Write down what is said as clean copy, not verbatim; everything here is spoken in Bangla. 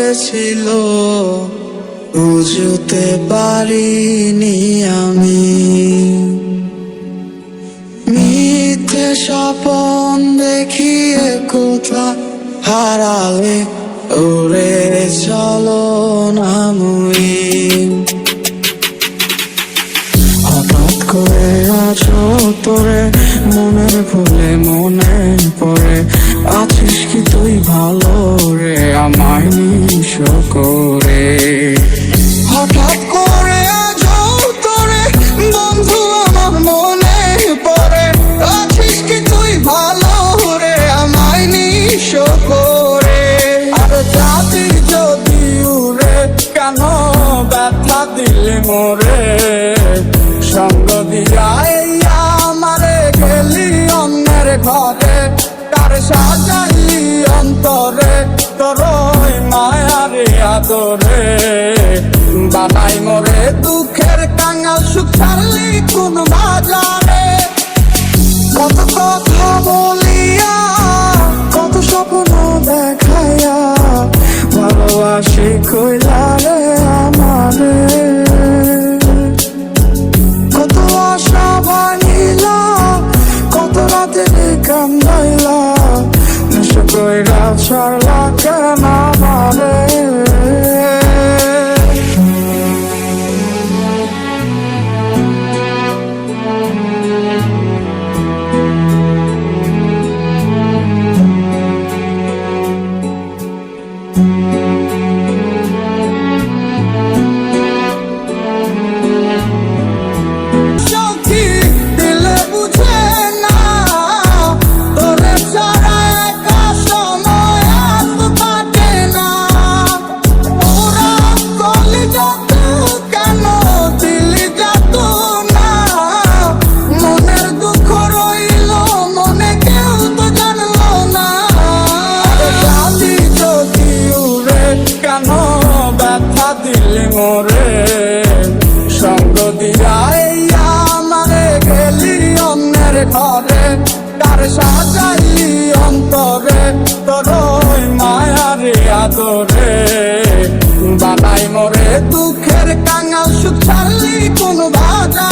হয়েছিল বুঝতে পারিনি আমি। মিথ্যে স্বপন দেখিয়ে কোথা হারালে ওরে চলো না মুই। হঠাৎ করে আজ তোরে মনের ভুলে মনে পড়ে, আছিস কি তুই ভালো রে আমায় নিঃস করে। হঠাৎ করে আজ তোরে বন্ধু আমার মনে পড়ে, আছিস কি তুই ভালো রে আমায় নিঃস করে। আর যাবি যদি উড়ে কেন ব্যথা দিলে মোরে, সঙ্গ দিয়া আমারে গেলি অন্যের ঘরে, কার সাজাইলি অন্তরে তোর মায়ারে আদরে। বানাই মোরে দুঃখের কাঙাল সুখ ছাড়লি কোন বাজারে। কত কথা বলিয়া কত স্বপ্ন দেখাইয়া ভালোবাসি কইলা রে আমারে। কত আশা ভাঙিলা কত রাতে কান্দাইলা, নেশা কইরা ছাড়লা কেন আমারে। সঙ্গ দিয়া আমারে গেলি অন্যের ঘরে, কার সাজাইলি অন্তরে তোর মায়ারে আদরে। বানাই মোরে দুঃখের কাঙাল সুখ ছাড়লি কোন বাজারে।